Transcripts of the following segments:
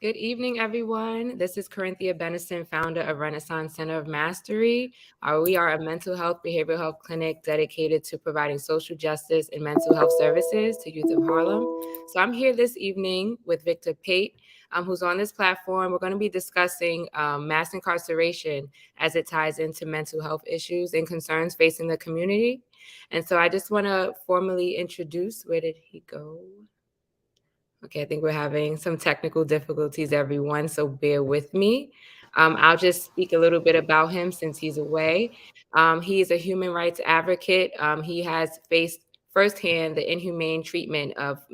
Good evening, everyone. This is Corinthia Benison, founder of Renaissance Center of Mastery. We are a mental health, behavioral health clinic dedicated to providing social justice and mental health services to youth of Harlem. So I'm here this evening with Victor Pate, who's on this platform. We're going to be discussing mass incarceration as it ties into mental health issues and concerns facing the community. And so I just want to formally introduce, where did he go? Okay, I think we're having some technical difficulties, everyone, so bear with me. I'll just speak a little bit about him since he's away. He is a human rights advocate. He has faced firsthand the inhumane treatment of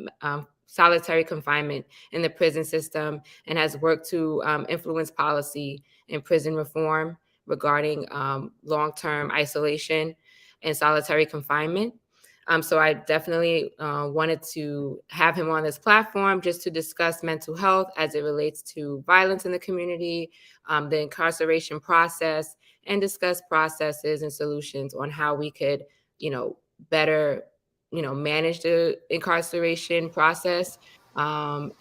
solitary confinement in the prison system and has worked to influence policy in prison reform regarding long-term isolation and solitary confinement. So I definitely wanted to have him on this platform just to discuss mental health as it relates to violence in the community, the incarceration process, and discuss processes and solutions on how we could, better, manage the incarceration process, and,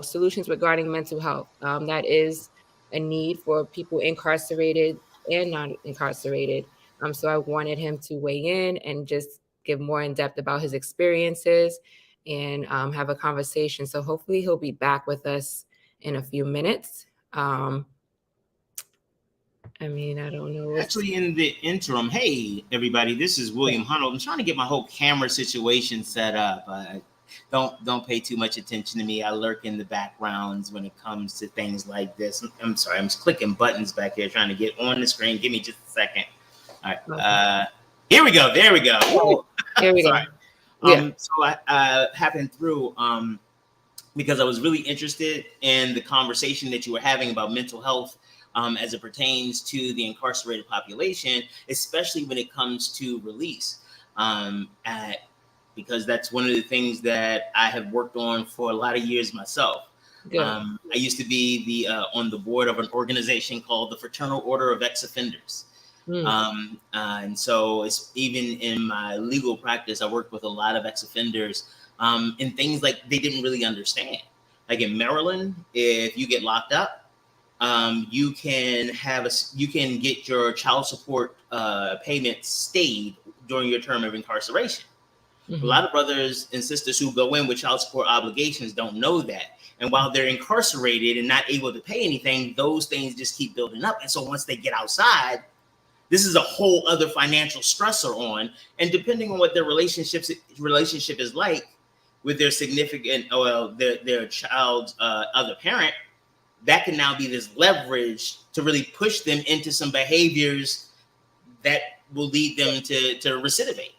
solutions regarding mental health. That is a need for people incarcerated and non incarcerated. So I wanted him to weigh in and just give more in depth about his experiences and have a conversation. So hopefully he'll be back with us in a few minutes. I don't know. Actually, in the interim, hey, everybody, this is William Hunnell. I'm trying to get my whole camera situation set up. Don't pay too much attention to me. I lurk in the backgrounds when it comes to things like this. I'm sorry, I'm just clicking buttons back here trying to get on the screen. Give me just a second. All right. Okay. Here we go. There we go. Woo. Here we go. Yeah. So I happened through because I was really interested in the conversation that you were having about mental health as it pertains to the incarcerated population, especially when it comes to release. Because that's one of the things that I have worked on for a lot of years myself. I used to be on the board of an organization called the Fraternal Order of Ex-Offenders. And so it's even in my legal practice, I worked with a lot of ex-offenders in things like they didn't really understand. Like in Maryland, if you get locked up, you can get your child support payments stayed during your term of incarceration. Mm-hmm. A lot of brothers and sisters who go in with child support obligations don't know that. And while they're incarcerated and not able to pay anything, those things just keep building up. And so once they get outside, this is a whole other financial stressor on, and depending on what their relationship is like with their significant, their child's other parent, that can now be this leverage to really push them into some behaviors that will lead them to recidivate.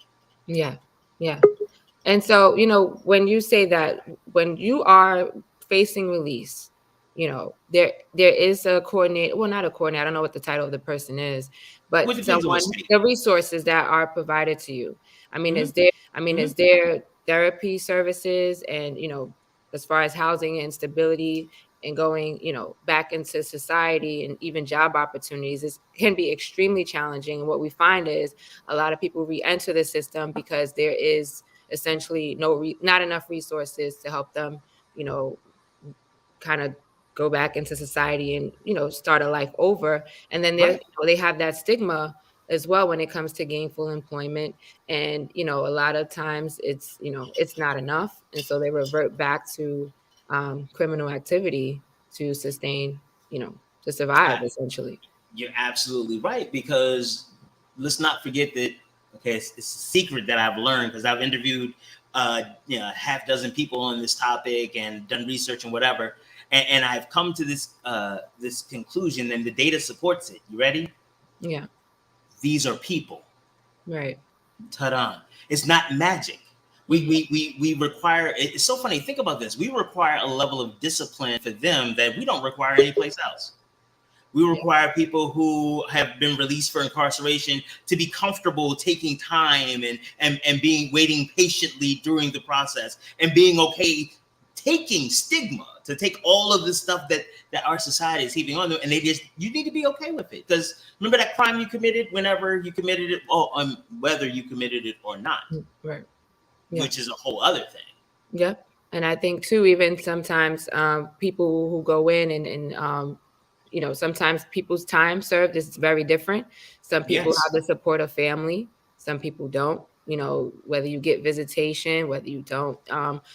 Yeah. And so, when you say that, when you are facing release, there is a coordinator, well, not a coordinator, I don't know what the title of the person is, but someone, the resources that are provided to you. Mm-hmm. Is there therapy services and, as far as housing and stability and going, back into society and even job opportunities, can be extremely challenging. And what we find is a lot of people re-enter the system because there is essentially not enough resources to help them, kind of go back into society and, start a life over. And then they have that stigma as well when it comes to gainful employment. And, a lot of times it's not enough. And so they revert back to criminal activity to sustain, to survive, essentially. You're absolutely right, because let's not forget that, okay, it's a secret that I've learned because I've interviewed half dozen people on this topic and done research and whatever. And I've come to this conclusion, and the data supports it. You ready? Yeah. These are people. Right. Ta-da. It's not magic. We require, it's so funny, think about this. We require a level of discipline for them that we don't require anyplace else. We require people who have been released for incarceration to be comfortable taking time and waiting patiently during the process and being okay taking stigma, to take all of the stuff that our society is heaping on them, and you need to be okay with it. Because remember that crime you committed, whenever you committed it, whether you committed it or not, right? Which is a whole other thing. Yep. And I think too, even sometimes people who go in and sometimes people's time served is very different. Some people Yes. have the support of family. Some people don't. Whether you get visitation, whether you don't.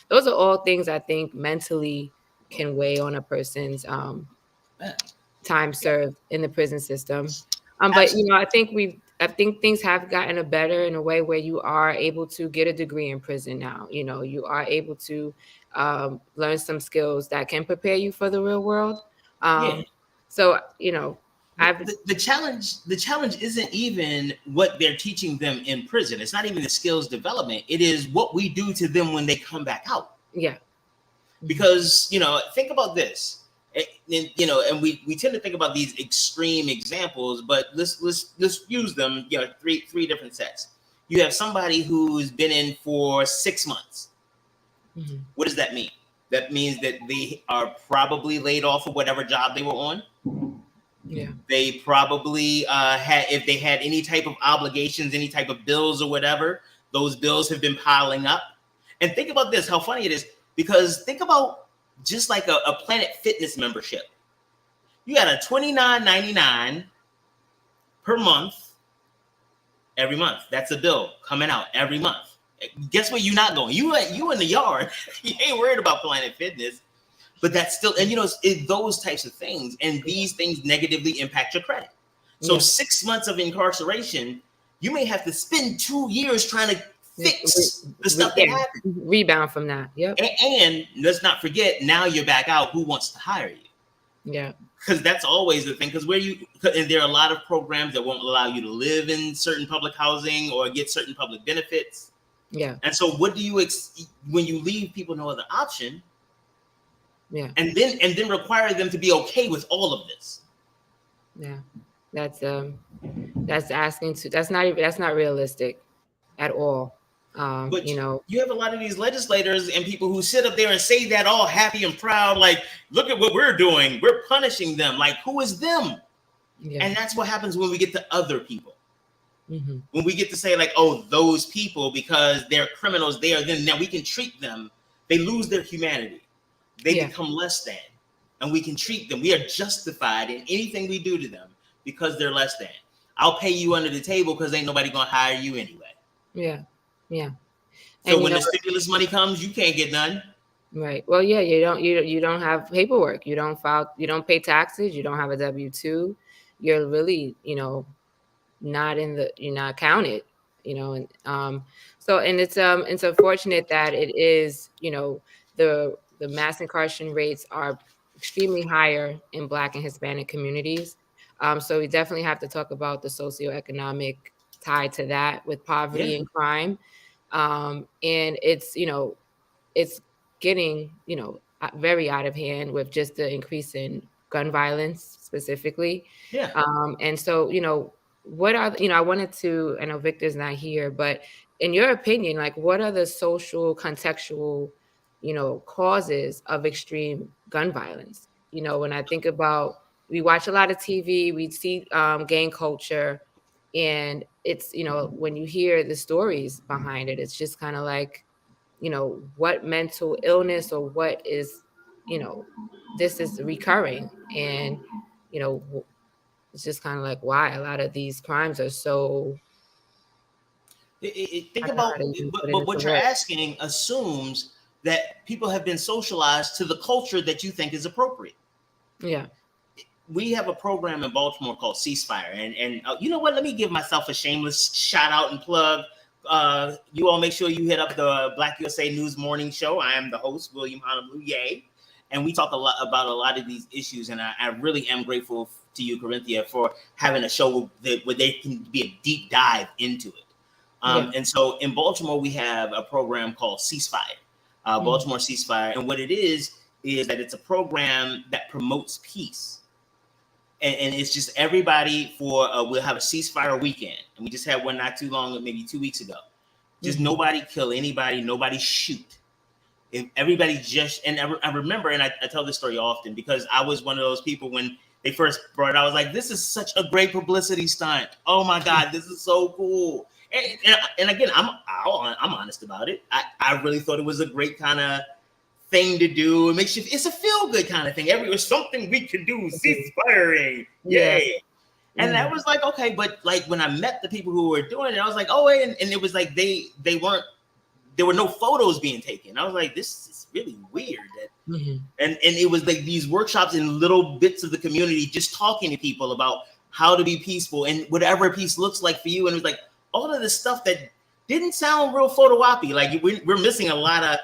Those are all things I think mentally can weigh on a person's time Yeah, served in the prison system. But absolutely. I think things have gotten a better in a way where you are able to get a degree in prison now. You are able to learn some skills that can prepare you for the real world. Yeah. So I've The challenge isn't even what they're teaching them in prison. It's not even the skills development. It is what we do to them when they come back out. yeah. Because think about this. And we tend to think about these extreme examples, but let's use them. Three different sets. You have somebody who's been in for 6 months. Mm-hmm. What does that mean? That means that they are probably laid off of whatever job they were on. Yeah. They probably had, if they had any type of obligations, any type of bills or whatever, those bills have been piling up. And think about this, how funny it is, because think about just like a Planet Fitness membership. You got a $29.99 per month, every month. That's a bill coming out every month. Guess where you're not going? You in the yard. You ain't worried about Planet Fitness. But that's still, and it's those types of things. And these things negatively impact your credit. So 6 months of incarceration, you may have to spend 2 years trying to fix the stuff that happened. Rebound from that. Yep. And let's not forget, now you're back out. Who wants to hire you? Yeah. Because that's always the thing. And there are a lot of programs that won't allow you to live in certain public housing or get certain public benefits. Yeah. And so what do you, when you leave people no other option, yeah, and then require them to be okay with all of this? Yeah, that's not realistic at all. But you have a lot of these legislators and people who sit up there and say that all happy and proud, like, look at what we're doing. We're punishing them. Like, who is them? Yeah. And that's what happens when we get to other people. Mm-hmm. When we get to say, like, oh, those people, because they're criminals, then now we can treat them. They lose their humanity. They become less than. And we can treat them. We are justified in anything we do to them because they're less than. I'll pay you under the table because ain't nobody going to hire you anyway. Yeah. Yeah. So when the stimulus money comes, you can't get none. Right. Well, yeah, you don't have paperwork. You don't file, you don't pay taxes. You don't have a W-2. You're really, you're not counted, and so, and it's unfortunate that it is, the mass incarceration rates are extremely higher in Black and Hispanic communities. So we definitely have to talk about the socioeconomic tie to that with poverty and crime. And it's, it's getting, very out of hand with just the increase in gun violence specifically. Yeah. And so, what are, I wanted to, I know Victor's not here, but in your opinion, like, what are the social contextual, causes of extreme gun violence? When I think about, we watch a lot of TV, we see gang culture, and it's, when you hear the stories behind it, it's just kind of like, what mental illness or what is, this is recurring. And, it's just kind of like why a lot of these crimes are so. Think about, but what you're asking assumes that people have been socialized to the culture that you think is appropriate. Yeah. We have a program in Baltimore called Ceasefire. And you know what? Let me give myself a shameless shout out and plug. You all make sure you hit up the BlackUSA.news morning show. I am the host, William Honolulu. Yay. And we talk a lot about a lot of these issues. And I really am grateful to you, Corinthia, for having a show where they can be a deep dive into it. And so in Baltimore, we have a program called Ceasefire, Baltimore Ceasefire. And what it is that it's a program that promotes peace. And it's just everybody we'll have a ceasefire weekend. And we just had one not too long, maybe 2 weeks ago. Just nobody kill anybody, nobody shoot. If everybody and I remember, and I tell this story often because I was one of those people when they first brought it, I was like, this is such a great publicity stunt. Oh my God, this is so cool. And again, I'm honest about it. I really thought it was a great kind of thing to do. It makes you, it's a feel good kind of thing. It's something we can do, ceasefire, yay. And that was like, okay, but like when I met the people who were doing it, I was like, oh, wait, and it was like there were no photos being taken. I was like, this is really weird. And it was like these workshops in little bits of the community, just talking to people about how to be peaceful and whatever peace looks like for you. And it was like all of this stuff that didn't sound real photo-oppy. Like we're missing a lot of,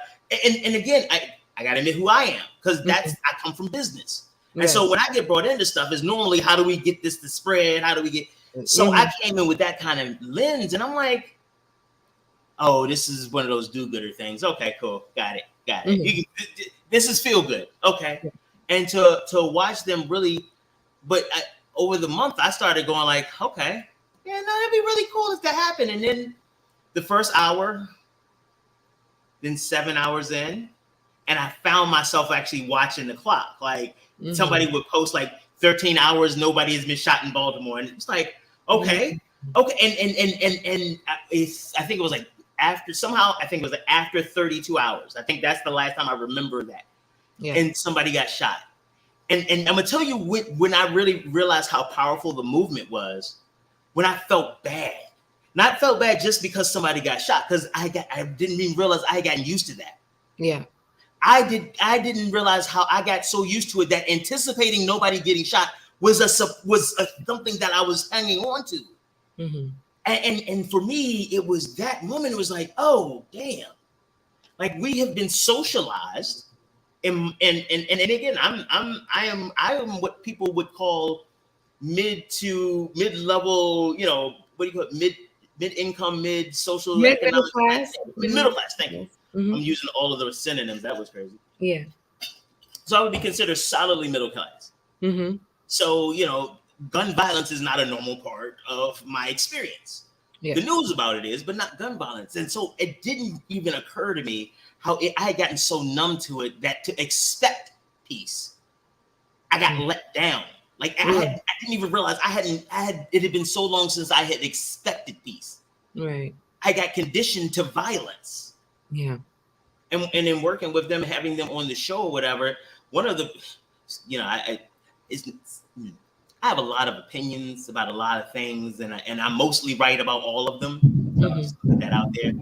and again, I gotta admit who I am, because I come from business. And so when I get brought into stuff is normally, how do we get this to spread? How do we get, so I came in with that kind of lens, and I'm like, oh, this is one of those do-gooder things. Okay, cool. Got it. This is feel good. Okay. And to watch them really, but over the month, I started going like, okay, yeah, no, that'd be really cool if that happened. And then the first hour, then 7 hours in, and I found myself actually watching the clock. Like somebody would post like 13 hours, nobody has been shot in Baltimore. And it's like, okay. And I think it was like after 32 hours. I think that's the last time I remember that. Yeah. And somebody got shot. And I'm gonna tell you when I really realized how powerful the movement was, when I felt bad. Not felt bad just because somebody got shot, because I didn't even realize I had gotten used to that. Yeah. I didn't realize how I got so used to it that anticipating nobody getting shot was something that I was hanging on to. And for me, it was that moment. It was like, oh damn, like we have been socialized, and again, I am what people would call mid-level, you know, what do you call it, mid-income, mid-social, middle class. Middle class. Thank you. I'm using all of those synonyms. That was crazy. Yeah. So I would be considered solidly middle class. So, you know, gun violence is not a normal part of my experience. Yeah. The news about it is, but not gun violence. And so it didn't even occur to me how I had gotten so numb to it that to expect peace, I got let down. Like I didn't even realize it had been so long since I had expected peace. Right. I got conditioned to violence. Yeah. And in working with them, having them on the show or whatever, one of the, you know, I have a lot of opinions about a lot of things, and I'm mostly right about all of them. Just put that out there.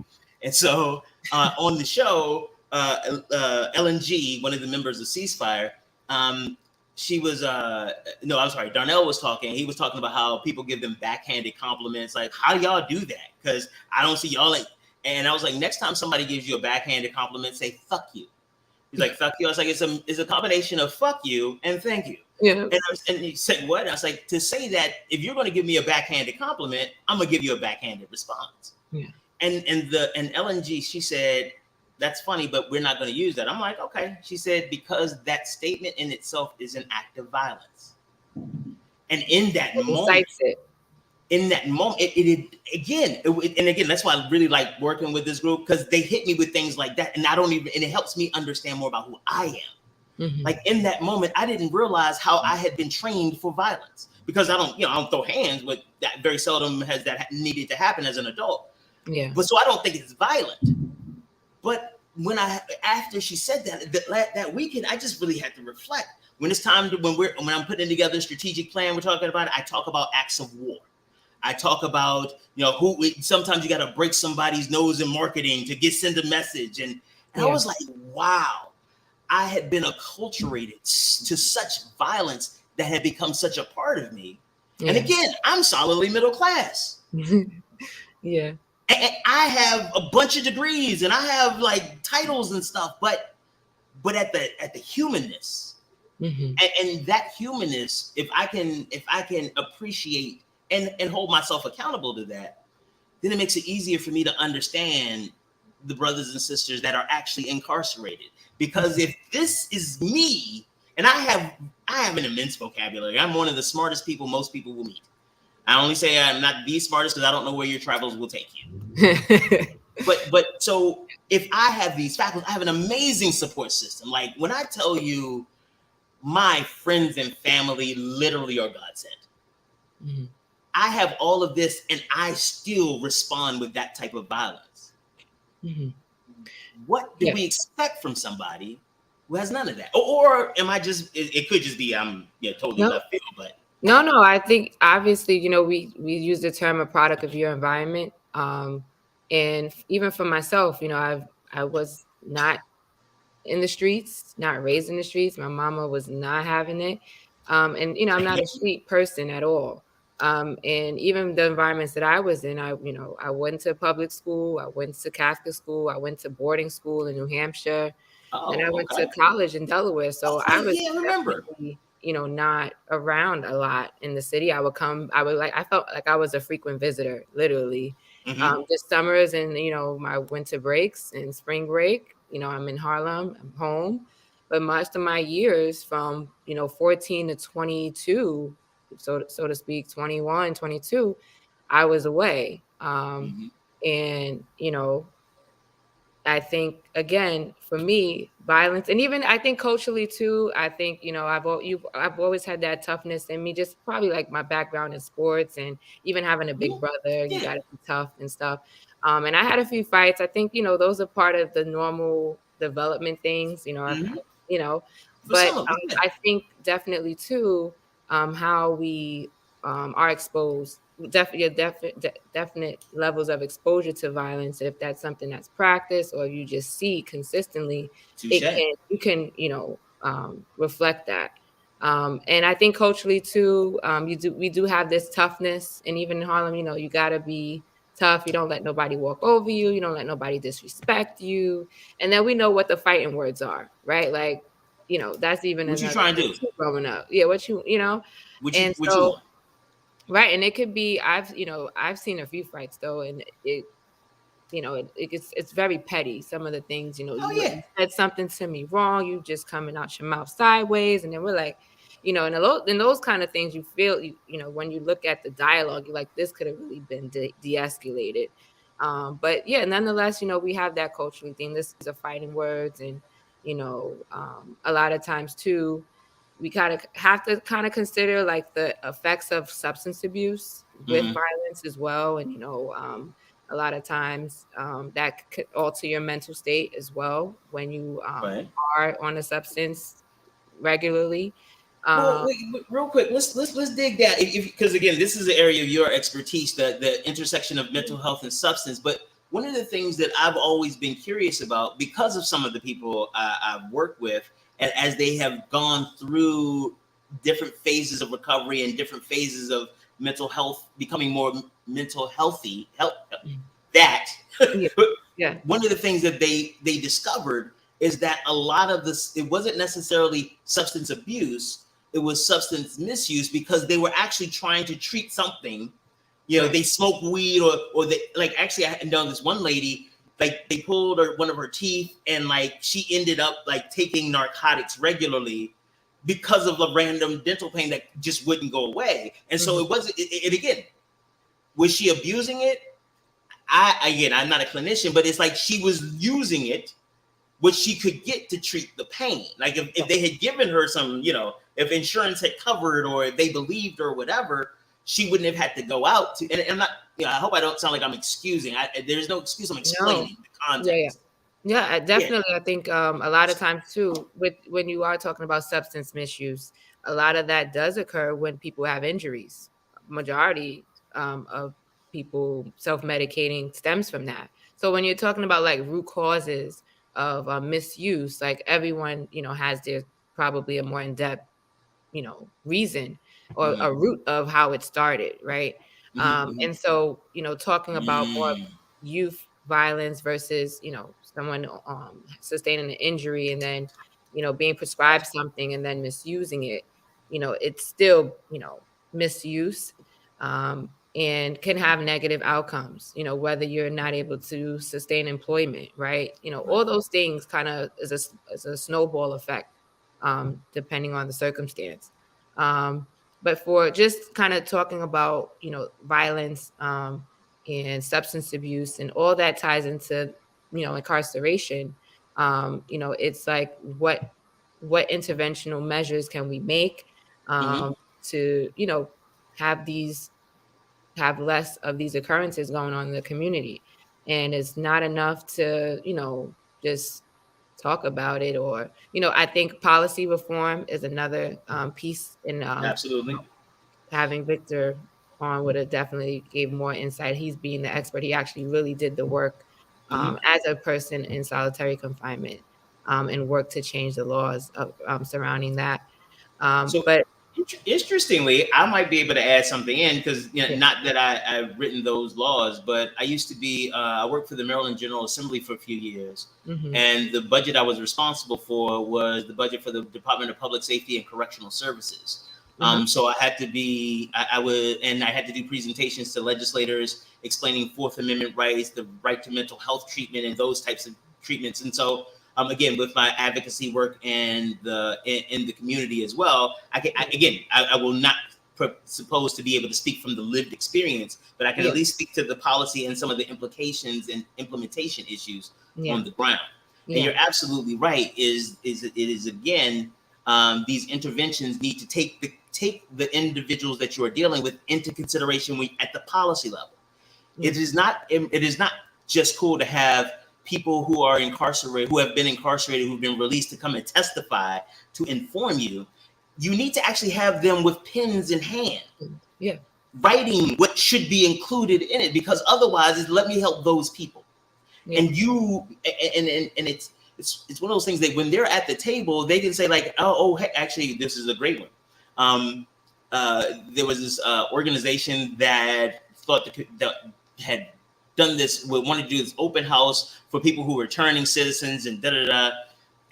And so on the show, LNG, one of the members of Ceasefire, she was Darnell was talking. He was talking about how people give them backhanded compliments, like, how do y'all do that? Because I don't see y'all like. And I was like, next time somebody gives you a backhanded compliment, say fuck you. He's like, fuck you. I was like, it's a combination of fuck you and thank you. Yeah. And he said, what? I was like, to say that if you're going to give me a backhanded compliment, I'm gonna give you a backhanded response. Yeah. And LNG, she said, that's funny, but we're not going to use that. I'm like, okay. She said, because that statement in itself is an act of violence. And in that moment, again, that's why I really like working with this group, because they hit me with things like that. And it helps me understand more about who I am. Like in that moment, I didn't realize how I had been trained for violence, because I don't throw hands, but that very seldom has that needed to happen as an adult. Yeah. But so I don't think it's violent. But after she said that weekend, I just really had to reflect. When it's time to, when I'm putting together a strategic plan, we're talking about it, I talk about acts of war. I talk about, sometimes you got to break somebody's nose in marketing to send a message. And I was like, wow, I had been acculturated to such violence that had become such a part of me. Yeah. And again, I'm solidly middle class. Yeah. And I have a bunch of degrees and I have like titles and stuff, but at the humanness, and that humanness, if I can appreciate and hold myself accountable to that, then it makes it easier for me to understand the brothers and sisters that are actually incarcerated. Because if this is me, and I have an immense vocabulary, I'm one of the smartest people most people will meet. I only say I'm not the smartest because I don't know where your travels will take you. but so if I have these faculties, I have an amazing support system. Like when I tell you, my friends and family literally are God sent. I have all of this, and I still respond with that type of violence. What do we expect from somebody who has none of that? Or am I just? It could just be I'm totally left field, but. No. I think obviously, we use the term a product of your environment. And even for myself, I was not in the streets, not raised in the streets. My mama was not having it. And I'm not a street person at all. And even the environments that I was in, I went to public school, I went to Catholic school, I went to boarding school in New Hampshire, and I went to college in Delaware. So I was definitely, not around a lot in the city. I felt like I was a frequent visitor, literally. Just summers and, my winter breaks and spring break, I'm in Harlem, I'm home. But most of my years from, 14 to 22, so to speak, 21, 22, I was away. And, I think, again, for me, violence, and even I think culturally too, I think, I've always had that toughness in me, just probably like my background in sports and even having a big brother, you got to be tough and stuff. And I had a few fights. I think, those are part of the normal development things, but I think definitely too, how we are exposed, definite levels of exposure to violence. If that's something that's practiced or you just see consistently, you can reflect that. And I think culturally too, we do have this toughness, and even in Harlem, you got to be tough. You don't let nobody walk over you. You don't let nobody disrespect you. And then we know what the fighting words are, right? Like, that's even what you trying to do growing up. Yeah, what you want. Right, and it could be I've seen a few fights though, and it's very petty. Some of the things, you said something to me wrong, you just coming out your mouth sideways, and then we're like, and in those kind of things, you feel when you look at the dialogue, you're like, this could have really been de-escalated. But yeah, nonetheless, we have that culturally thing. This is a fighting words, and a lot of times too, we kind of have to consider like the effects of substance abuse with violence as well. And, a lot of times that could alter your mental state as well when you are on a substance regularly. Well, wait, real quick, let's dig down, because again, this is the area of your expertise, the intersection of mental health and substance. But one of the things that I've always been curious about, because of some of the people I've worked with, and as they have gone through different phases of recovery and different phases of mental health, becoming more mental healthy, one of the things that they discovered is that a lot of this, it wasn't necessarily substance abuse, it was substance misuse, because they were actually trying to treat something. They smoke weed, or they, like, actually I know this one lady, like, they pulled one of her teeth, and like she ended up like taking narcotics regularly because of a random dental pain that just wouldn't go away. And so it wasn't, it again, was she abusing it? I'm not a clinician, but it's like she was using it, what she could get to treat the pain. Like if they had given her some, if insurance had covered, or if they believed or whatever, she wouldn't have had to go out to, and I'm not, I hope I don't sound like I'm excusing. There's no excuse, I'm explaining the context. Yeah, definitely. I think a lot of times too, when you are talking about substance misuse, a lot of that does occur when people have injuries. Majority of people self-medicating stems from that. So when you're talking about like root causes of misuse, like everyone, has their probably a more in-depth, reason or a root of how it started, right? And so, talking about more youth violence versus, someone sustaining an injury and then, being prescribed something and then misusing it, it's still, misuse. And can have negative outcomes, whether you're not able to sustain employment, right? All those things kind of is a snowball effect, depending on the circumstance. But for just kind of talking about, violence and substance abuse and all that ties into, incarceration, it's like what interventional measures can we make to, have less of these occurrences going on in the community. And it's not enough to, just talk about it. Or, I think policy reform is another piece in Absolutely. Having Victor on would have definitely gave more insight. He's being the expert. He actually really did the work as a person in solitary confinement and worked to change the laws surrounding that. But interestingly, I might be able to add something in because not that I've written those laws, but I used to be I worked for the Maryland General Assembly for a few years, and the budget I was responsible for was the budget for the Department of Public Safety and Correctional Services. So I had to be I had to do presentations to legislators explaining Fourth Amendment rights, the right to mental health treatment, and those types of treatments. And so again, with my advocacy work and in the community as well, I will not supposed to be able to speak from the lived experience, but I can at least speak to the policy and some of the implications and implementation issues on the ground. And you're absolutely right. It is again, these interventions need to take the individuals that you are dealing with into consideration at the policy level. It is not just cool to have people who are incarcerated, who have been incarcerated, who've been released to come and testify to inform you. You need to actually have them with pens in hand, writing what should be included in it, because otherwise, let me help those people. And it's one of those things that when they're at the table, they can say like, oh, hey, actually, this is a great one. There was this organization that thought that had done this, wanted to do this open house for people who were returning citizens and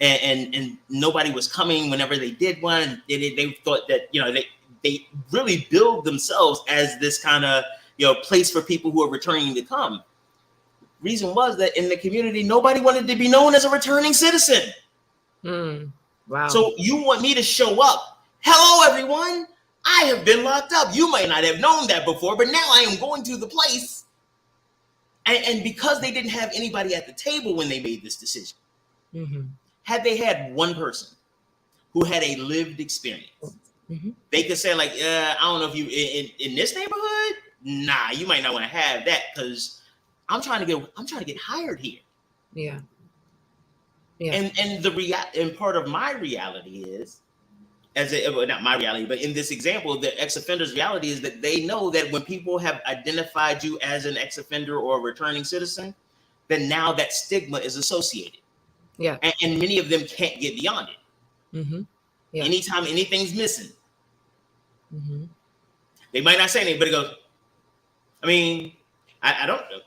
and nobody was coming whenever they did one. They thought that they really build themselves as this kind of place for people who are returning to come. Reason was that in the community, nobody wanted to be known as a returning citizen. Wow. So you want me to show up? Hello, everyone. I have been locked up. You might not have known that before, but now I am going to the place. And because they didn't have anybody at the table when they made this decision, had they had one person who had a lived experience, they could say like, I don't know if you in this neighborhood, nah, you might not want to have that because I'm trying to get hired here. Yeah. And and part of my reality is, not my reality, but in this example, the ex-offender's reality is that they know that when people have identified you as an ex-offender or a returning citizen, then now that stigma is associated. Yeah. And many of them can't get beyond it. Anytime anything's missing, they might not say anything, but it goes, I mean, I don't know.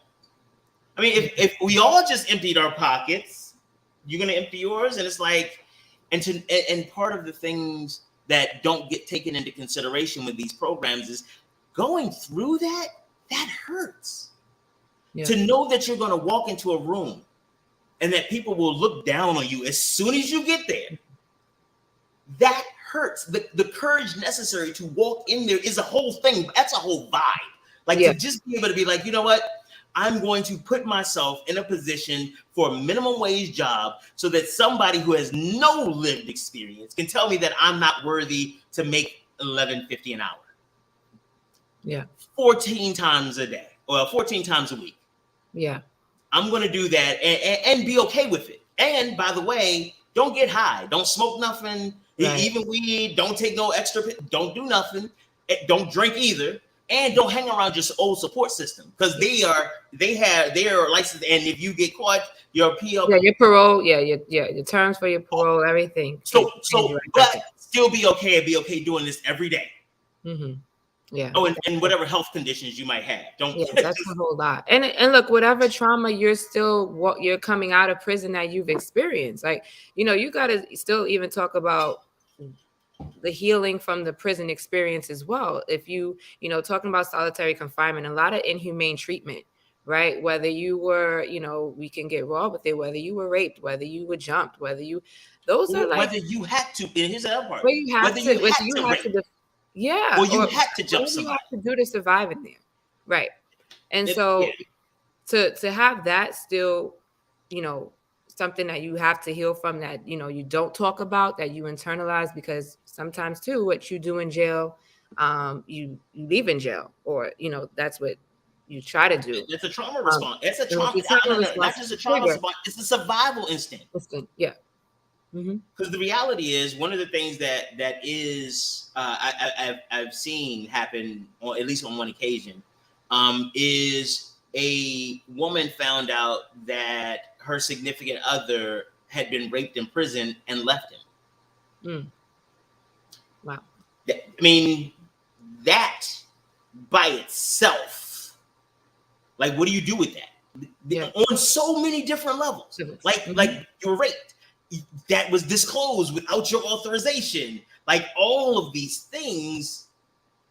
I mean, if we all just emptied our pockets, you're going to empty yours. And it's like, and part of the things that don't get taken into consideration with these programs is going through that hurts. To know that you're going to walk into a room and that people will look down on you as soon as you get there. That hurts. The courage necessary to walk in there is a whole thing. That's a whole vibe. Like to just be able to be like, you know what? I'm going to put myself in a position for a minimum wage job so that somebody who has no lived experience can tell me that I'm not worthy to make $11.50 an hour. Yeah. 14 times a day or 14 times a week. Yeah. I'm going to do that and be okay with it. And by the way, don't get high. Don't smoke nothing. Right. Even weed. Don't take no extra. Don't do nothing. Don't drink either. And don't hang around your old support system because they are licensed. And if you get caught, your PO. Yeah, your parole. Yeah, your terms for your parole, everything. So but still be okay and be okay doing this every day. Yeah. Oh, and whatever health conditions you might have. Don't. Yeah, that's a whole lot. And look, whatever trauma you're coming out of prison that you've experienced, like you got to still even talk about the healing from the prison experience as well. If talking about solitary confinement, a lot of inhumane treatment, right? Whether you were, we can get raw with it, whether you were raped, whether you were jumped, whether you had to, and here's the other part. Whether you had to or you had to jump somebody. You have to do to survive in there. Right. And to have that still, something that you have to heal from, that you don't talk about, that you internalize, because sometimes too what you do in jail, you leave in jail, or that's what you try to do. It's a trauma response. It's a And trauma. it's a trauma Not response just a trauma trigger. response. It's a survival instinct. Yeah. Because the reality is, one of the things that is I've seen happen, or at least on one occasion, is a woman found out that her significant other had been raped in prison and left him. Wow. I mean, that by itself, like, what do you do with that? Yeah. On so many different levels. Like you're raped. That was disclosed without your authorization. Like, all of these things.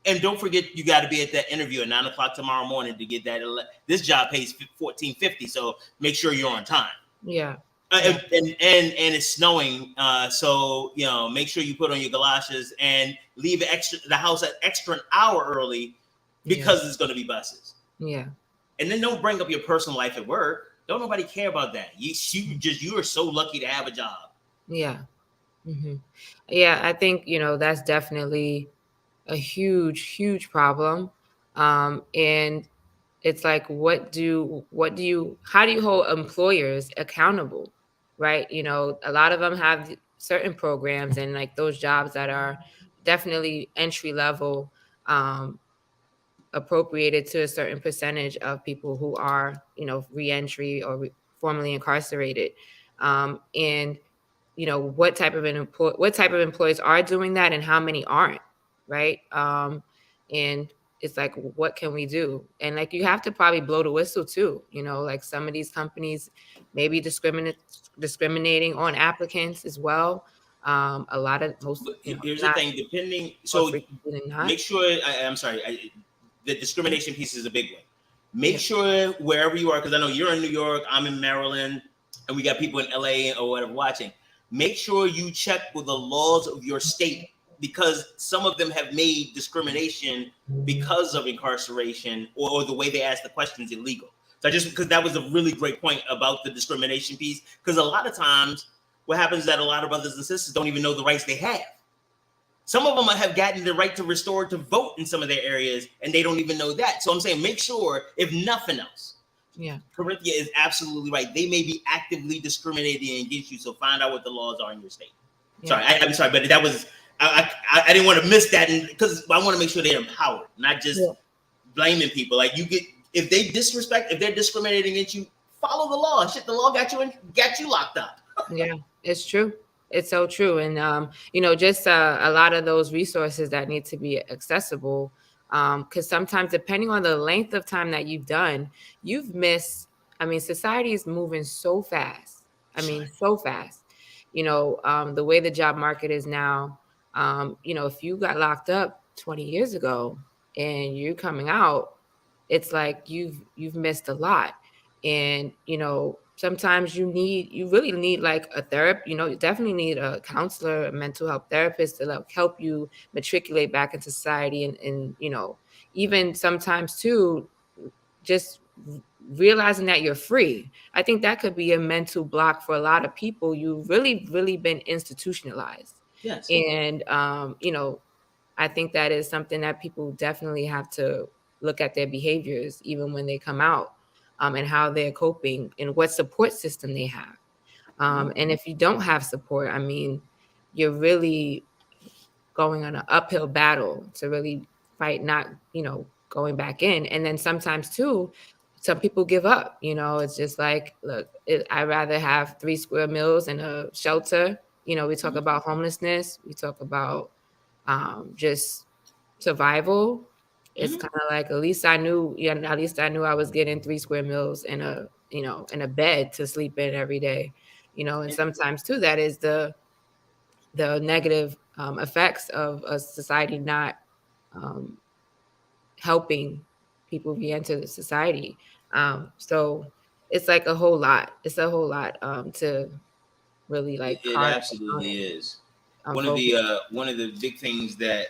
And don't forget, you got to be at that interview at 9:00 tomorrow morning to get that. This job pays $14.50, so make sure you're on time. Yeah. And it's snowing, so make sure you put on your galoshes and leave the house an extra hour early because it's going to be buses. Yeah. And then don't bring up your personal life at work. Don't nobody care about that. You are so lucky to have a job. Yeah. Yeah, I think that's definitely a huge problem. And it's like, how do you hold employers accountable, right? A lot of them have certain programs, and like those jobs that are definitely entry level, appropriated to a certain percentage of people who are, reentry or formerly incarcerated. And what type of employees are doing that, and how many aren't, right? And it's like, what can we do? And like, you have to probably blow the whistle too. Like, some of these companies may be discriminating on applicants as well. A lot of here's the thing, depending. So make sure. I'm sorry. The discrimination piece is a big one. Make sure wherever you are, because I know you're in New York, I'm in Maryland, and we got people in LA or whatever watching. Make sure you check with the laws of your state, because some of them have made discrimination because of incarceration or the way they ask the questions illegal. So because that was a really great point about the discrimination piece, because a lot of times what happens is that a lot of brothers and sisters don't even know the rights they have. Some of them have gotten the right to restore to vote in some of their areas, and they don't even know that. So I'm saying, make sure, if nothing else, Corinthia is absolutely right. They may be actively discriminating against you, so find out what the laws are in your state. Sorry, I'm sorry, but that was I didn't want to miss that, because I want to make sure they're empowered, not just blaming people. Like, if they're discriminating against you, follow the law. Shit, the law got you locked up. Yeah, it's true. It's so true. And, just a lot of those resources that need to be accessible, because sometimes, depending on the length of time that you've done, you've missed. Society is moving so fast. So fast. The way the job market is now, if you got locked up 20 years ago and you're coming out, it's like you've missed a lot. And, sometimes you really need like a therapist. You definitely need a counselor, a mental health therapist to help you matriculate back into society. And even sometimes too, just realizing that you're free. I think that could be a mental block for a lot of people. You've really been institutionalized. Yes. And, I think that is something that people definitely have to look at their behaviors, even when they come out. And how they're coping and what support system they have. And if you don't have support, you're really going on an uphill battle to really fight, not, going back in. And then sometimes too, some people give up. It's just like, look, I'd rather have 3 square meals and a shelter. We talk about homelessness. We talk about just survival. It's kind of like, at least I knew I was getting 3 square meals and a bed to sleep in every day, and sometimes too, that is the negative effects of a society not helping people re-enter the society. So it's like a whole lot. It's a whole lot to really like. It absolutely is. One of the big things that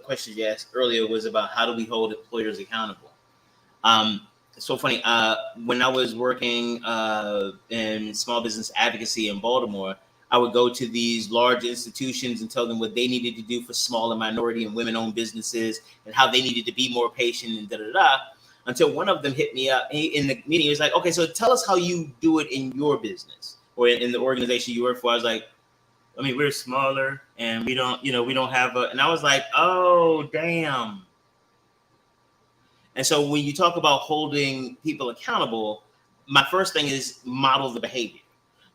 questions you asked earlier was about how do we hold employers accountable. It's so funny. When I was working in small business advocacy in Baltimore, I would go to these large institutions and tell them what they needed to do for small and minority and women-owned businesses and how they needed to be more patient and da-da-da. Until one of them hit me up in the meeting. He was like, okay, so tell us how you do it in your business or in the organization you work for. I was like, I mean, we're smaller and we don't have a, and I was like, oh, damn. And so when you talk about holding people accountable, my first thing is model the behavior.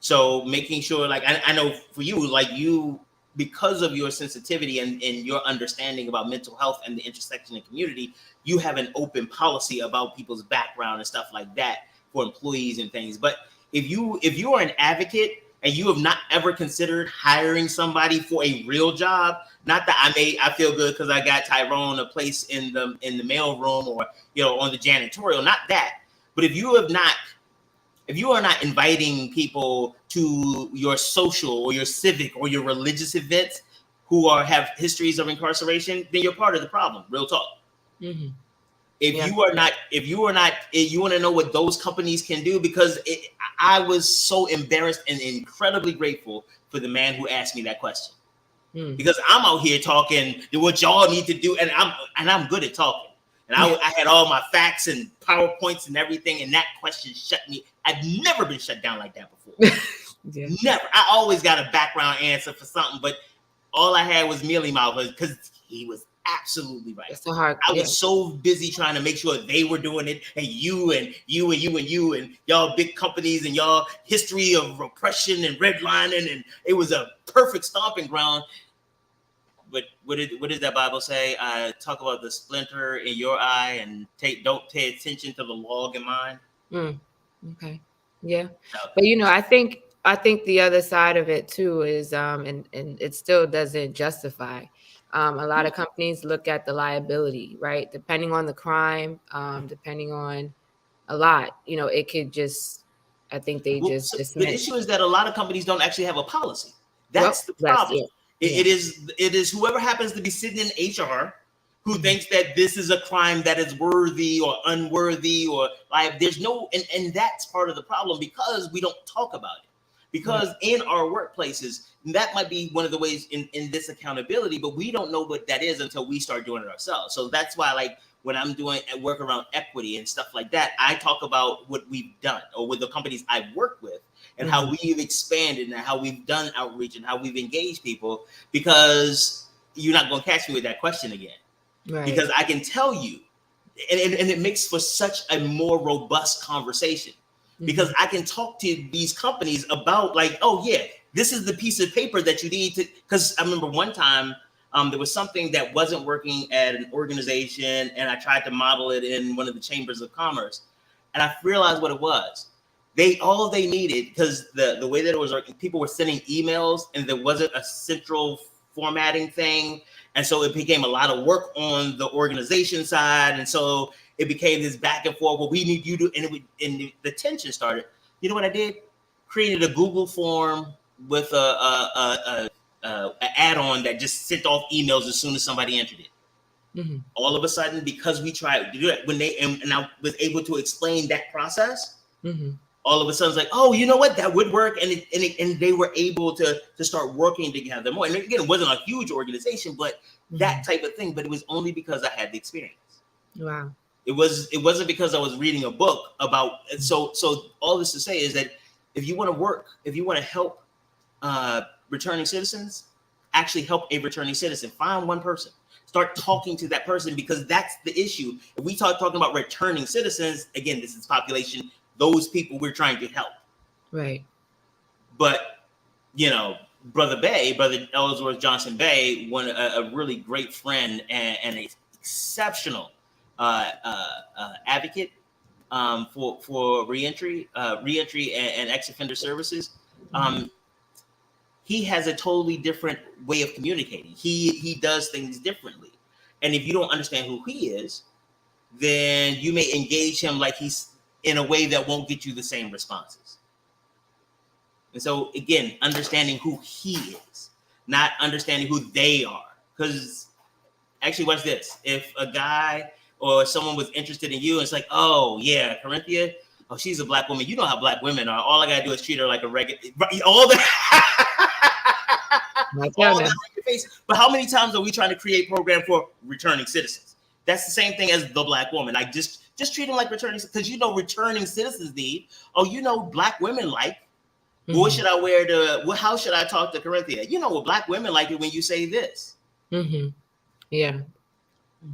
So making sure, like, I know for you, like you, because of your sensitivity and your understanding about mental health and the intersection and community, you have an open policy about people's background and stuff like that for employees and things. But if you are an advocate and you have not ever considered hiring somebody for a real job, not that I feel good because I got Tyrone a place in the mail room or on the janitorial, not that. But if you are not inviting people to your social or your civic or your religious events who have histories of incarceration, then you're part of the problem. Real talk. Mm-hmm. If you want to know what those companies can do, because I was so embarrassed and incredibly grateful for the man who asked me that question. Because I'm out here talking what y'all need to do, and I'm good at talking. And I had all my facts and PowerPoints and everything, and that question shut me. I've never been shut down like that before. Yeah. Never. I always got a background answer for something, but all I had was mealy mouth because he was absolutely right. It's so hard. I was so busy trying to make sure they were doing it, and you and y'all big companies and y'all history of repression and redlining, and it was a perfect stomping ground. But what does that Bible say? Talk about the splinter in your eye and don't pay attention to the log in mine. Okay. Yeah. But I think the other side of it too is and it still doesn't justify. A lot of companies look at the liability, right? Depending on the crime, depending on a lot, it could just, I think they just dismiss. The issue is that a lot of companies don't actually have a policy. That's the problem. It is whoever happens to be sitting in HR who thinks that this is a crime that is worthy or unworthy or like there's no, and that's part of the problem because we don't talk about it. Because in our workplaces, that might be one of the ways in this accountability, but we don't know what that is until we start doing it ourselves. So that's why, like, when I'm doing work around equity and stuff like that, I talk about what we've done or with the companies I've worked with and how we've expanded and how we've done outreach and how we've engaged people, because you're not going to catch me with that question again. Right. Because I can tell you, and it makes for such a more robust conversation. Because I can talk to these companies about like, oh yeah, this is the piece of paper that you need to, because I remember one time there was something that wasn't working at an organization and I tried to model it in one of the chambers of commerce. And I realized what it was. All they needed, because the way that it was working, people were sending emails and there wasn't a central formatting thing. And so it became a lot of work on the organization side. And so it became this back and forth. Well, we need you to, and the tension started. You know what I did? Created a Google form with a add-on that just sent off emails as soon as somebody entered it. All of a sudden, because we tried to do it and I was able to explain that process. All of a sudden, it's like, oh, you know what? That would work, and they were able to start working together more. And again, it wasn't a huge organization, but that type of thing. But it was only because I had the experience. Wow. It wasn't because I was reading a book about. So all this to say is that if you want to work, if you want to help returning citizens, actually help a returning citizen. Find one person. Start talking to that person, because that's the issue. If we talking about returning citizens, again, this is population. Those people we're trying to help. Right. But, Brother Ellsworth Johnson Bay, a really great friend and an exceptional advocate for reentry and ex-offender services. He has a totally different way of communicating. He does things differently. And if you don't understand who he is, then you may engage him like he's in a way that won't get you the same responses. And so again, understanding who he is, not understanding who they are. Because actually, watch this. If a guy or someone was interested in you, and it's like, oh yeah, Corinthia, oh, she's a black woman. You know how black women are. All I gotta do is treat her like a regular. All that. all that on your face. But how many times are we trying to create program for returning citizens? That's the same thing as the Black woman. Like just treat them like returning, because returning citizens need. Oh, Black women like. Mm-hmm. What should I wear to? How should I talk to Corinthia? What Black women like it when you say this. Mm-hmm. Yeah.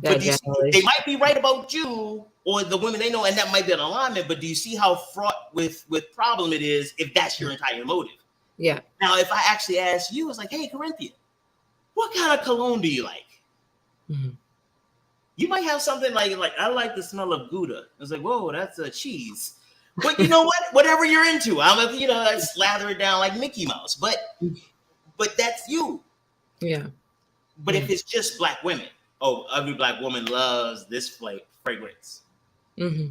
But they might be right about you or the women they know, and that might be an alignment. But do you see how fraught with problem it is if that's your entire motive? Yeah. Now, if I actually ask you, it's like, hey, Corinthia, what kind of cologne do you like? Mm-hmm. You might have something like I like the smell of Gouda. It's like, whoa, that's a cheese. But you know what? Whatever you're into, I slather it down like Mickey Mouse. But that's you. Yeah. But if it's just Black women, every Black woman loves this fragrance. Mm-hmm.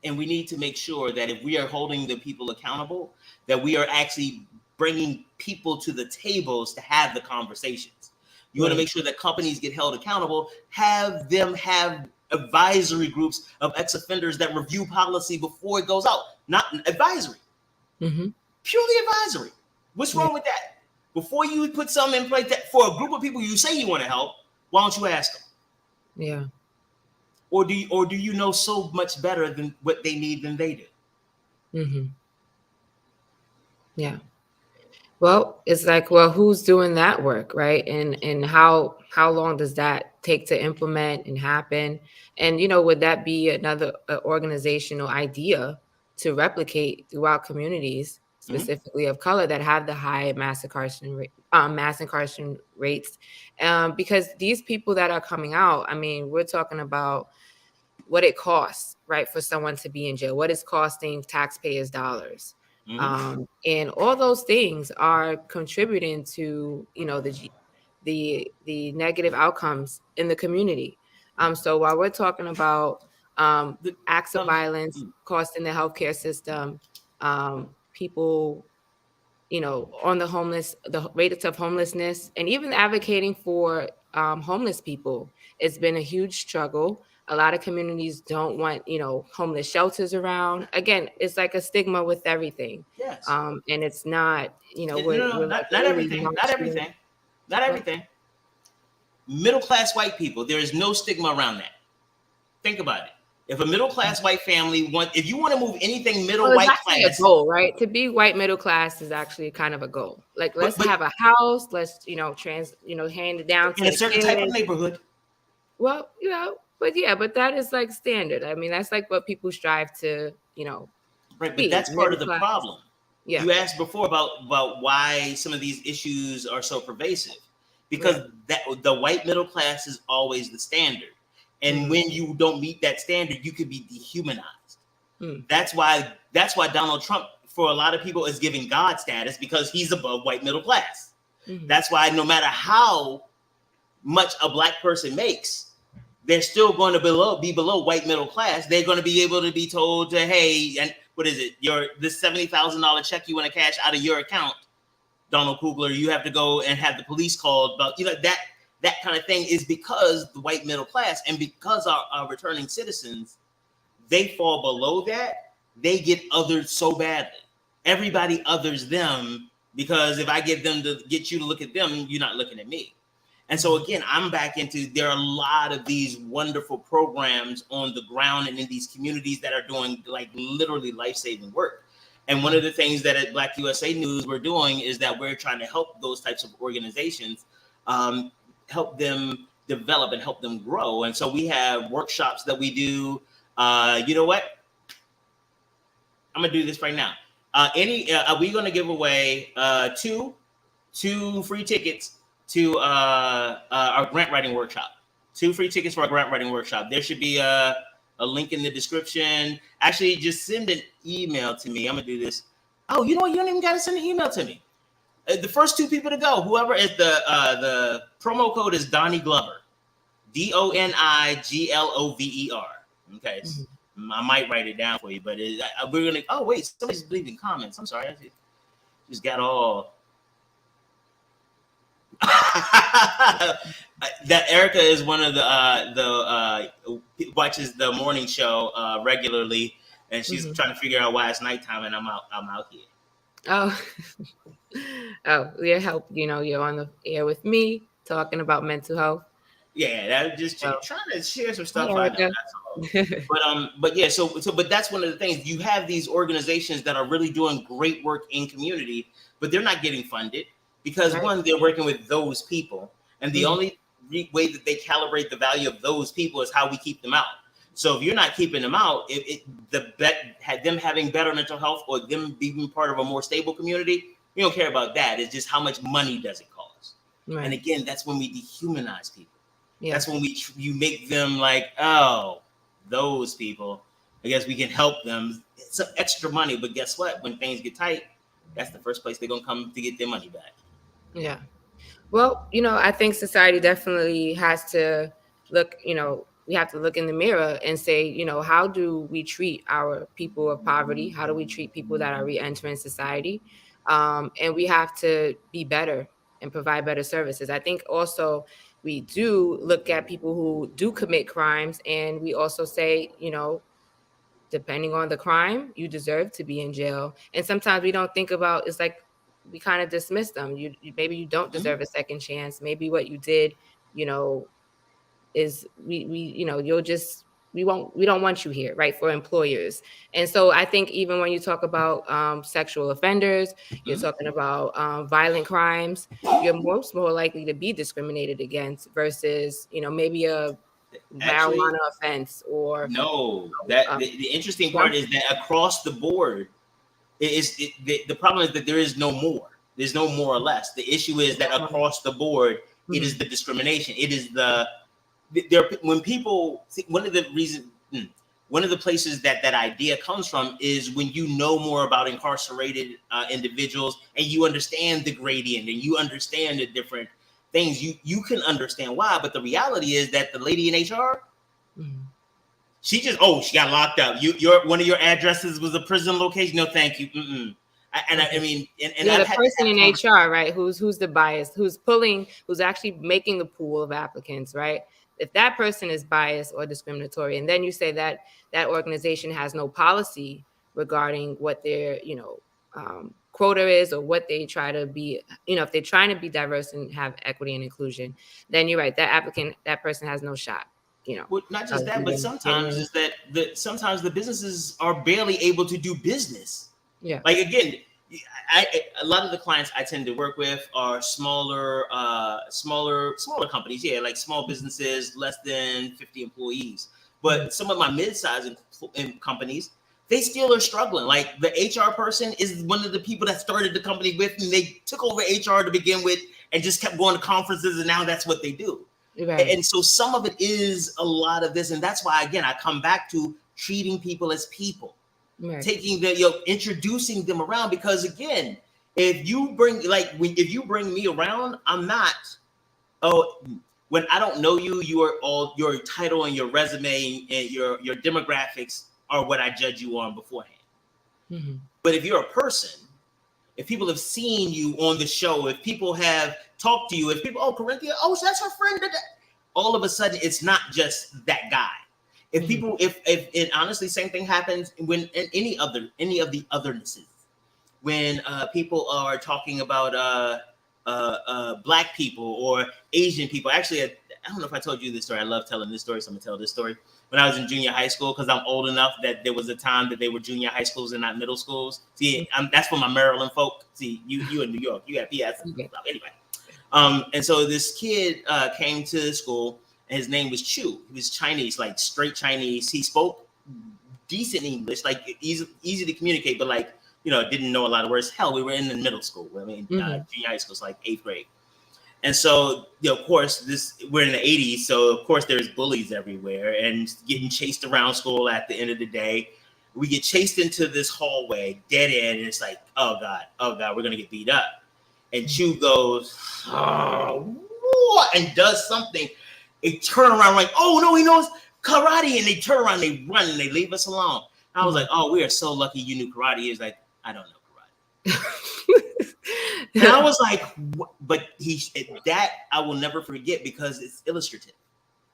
And we need to make sure that if we are holding the people accountable, that we are actually bringing people to the tables to have the conversations. You want to make sure that companies get held accountable, have them have advisory groups of ex-offenders that review policy before it goes out. Not advisory. Mm-hmm. Purely advisory. What's wrong with that? Before you put something in place that for a group of people you say you want to help, why don't you ask them? Yeah. Or do you know so much better than what they need than they do? Mm-hmm. Yeah. Well, it's like, who's doing that work, right? And how long does that take to implement and happen? And would that be another organizational idea to replicate throughout communities, specifically of color, that have the high mass incarceration rates? Because these people that are coming out, I mean, we're talking about what it costs, right, for someone to be in jail, what is costing taxpayers dollars. Mm-hmm. And all those things are contributing to, the negative outcomes in the community. So while we're talking about the acts of violence costing the healthcare system, people, on the rates of homelessness, and even advocating for homeless people, it's been a huge struggle. A lot of communities don't want, homeless shelters around. Again, it's like a stigma with everything. Yes. And it's not, we're not everything. Not everything. Middle class white people, there is no stigma around that. Think about it. If a middle class white family if you want to move anything white class, a goal, right? To be white middle class is actually kind of a goal. Like, let's have a house. Let's hand it down to in a certain type of neighborhood. Well, but that is like standard. I mean, that's like what people strive to, right. But that's part of the problem. Yeah. You asked before about why some of these issues are so pervasive, because the white middle class is always the standard. And when you don't meet that standard, you could be dehumanized. That's why Donald Trump, for a lot of people, is giving God status, because he's above white middle class. Mm-hmm. That's why no matter how much a Black person makes, they're still going to be below white middle class. They're going to be able to be told to, hey, and what is it? This $70,000 check you want to cash out of your account, Donald Kugler, you have to go and have the police called. But that kind of thing is because the white middle class, and because our returning citizens, they fall below that. They get othered so badly. Everybody others them, because if I get you to look at them, you're not looking at me. And so again, I'm back into, there are a lot of these wonderful programs on the ground and in these communities that are doing like literally life-saving work. And one of the things that at BlackUSA.news we're doing is that we're trying to help those types of organizations, help them develop and help them grow. And so we have workshops that we do. You know what? I'm gonna do this right now. We're gonna give away two free tickets to our grant writing workshop. 2 free tickets for our grant writing workshop. There should be a link in the description. Actually, just send an email to me. I'm gonna do this. Oh, you know what? You don't even gotta send an email to me. The first 2 people to go, whoever is the promo code is Donnie Glover, DONIGLOVER. Okay, I might write it down for you, but we're gonna. Oh wait, somebody's leaving comments. I'm sorry, I just got all. That Erica is one of the watches the morning show regularly, and she's trying to figure out why it's nighttime and I'm out here. Oh, oh, your help. You're on the air with me talking about mental health. Yeah, that just So, trying to share some hi, stuff I know. Erica. That's all. But yeah, but that's one of the things. You have these organizations that are really doing great work in community, but they're not getting funded because Right. one, they're working with those people, and the Mhm. only way that they calibrate the value of those people is how we keep them out. So if you're not keeping them out, them having better mental health or them being part of a more stable community, we don't care about that. It's just how much money does it cost? And Right. again, that's when we dehumanize people. Yeah. That's when you make them like, oh, those people. I guess we can help them. It's some extra money, but guess what? When things get tight, that's the first place they're gonna come to get their money back. Yeah. Well, I think society definitely has to look, we have to look in the mirror and say, how do we treat our people of poverty? How do we treat people that are re-entering society? And we have to be better and provide better services. I think also we do look at people who do commit crimes, and we also say, depending on the crime, you deserve to be in jail. And sometimes we don't think about, it's like we kind of dismiss them. Maybe you don't Mhm. deserve a second chance. Maybe what you did, you know, is you'll just we don't want you here, right? For employers. And so I think even when you talk about sexual offenders, you're Mhm. talking about violent crimes, you're most more likely to be discriminated against versus, maybe a Actually, marijuana offense or no. That um, the interesting part is that across the board, the problem is that there is no more. There's no more or less. The issue is that across the board, it is mhm. the discrimination. It is there when people see, one of the places that idea comes from is when you know more about incarcerated individuals and you understand the gradient and you understand the different things, you can understand why. But the reality is that the lady in HR, Mhm. she got locked up. Your one of your addresses was a prison location. No, thank you. I Okay. mean, and Yeah, I've the had to person have in conversations. HR, right? Who's the bias? Who's actually making the pool of applicants, right? If that person is biased or discriminatory, and then you say that that organization has no policy regarding what their, quota is or what they try to be, if they're trying to be diverse and have equity and inclusion, then you're right. That person has no shot, Well, not just of that, but even getting sometimes in. is that sometimes the businesses are barely able to do business. Yeah. Like again, a lot of the clients I tend to work with are smaller companies. Yeah, like small businesses, less than 50 employees. Mhm. But some of my mid-sized companies, they still are struggling. Like the HR person is one of the people that started the company with, and they took over HR to begin with, and just kept going to conferences, and now that's what they do. Right. And so some of it is a lot of this, and that's why again I come back to treating people as people, Right. taking introducing them around, because again, if you bring me around, I'm not, oh, when I don't know you, you are all your title and your resume and your demographics are what I judge you on beforehand. Mhm. But if you're a person, if people have seen you on the show, if people have talked to you, if people, oh, Corinthia, oh, so that's her friend, all of a sudden it's not just that guy. If Mhm. people, if it honestly, same thing happens when in any of the othernesses, when people are talking about black people or Asian people. Actually, I don't know if I told you this story. I love telling this story, so I'm gonna tell this story. When I was in junior high school, because I'm old enough that there was a time that they were junior high schools and not middle schools. See, that's for my Maryland folk. See, you in New York, you have PS. Okay. Anyway, and so this kid came to school, and his name was Chu. He was Chinese, like straight Chinese. He spoke decent English, like easy to communicate, but like didn't know a lot of words. Hell, we were in the middle school. I mean, Mhm. junior high school is like 8th grade. And so, of course, we're in the 80s, so of course there's bullies everywhere and getting chased around school at the end of the day. We get chased into this hallway, dead end, and it's like, oh God, we're gonna get beat up. And Chu goes, oh, what? And does something. They turn around like, oh no, he knows karate, and they turn around, they run, and they leave us alone. I was like, oh, we are so lucky you knew karate. He's like, I don't know karate. And I was like, what? But that I will never forget because it's illustrative.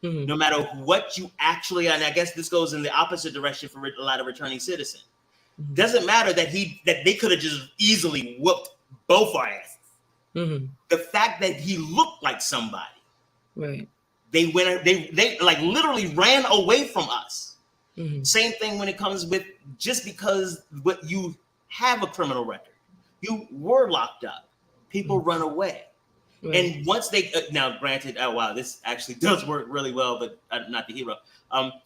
Mhm. No matter what you actually, and I guess this goes in the opposite direction for a lot of returning citizens. Doesn't matter that they could have just easily whooped both our asses. The fact that he looked like somebody, right? They went. They like literally ran away from us. Same thing when it comes with just because what you have a criminal record, you were locked up. People run away, and once they now granted, oh wow, this actually does work really well, but not the hero.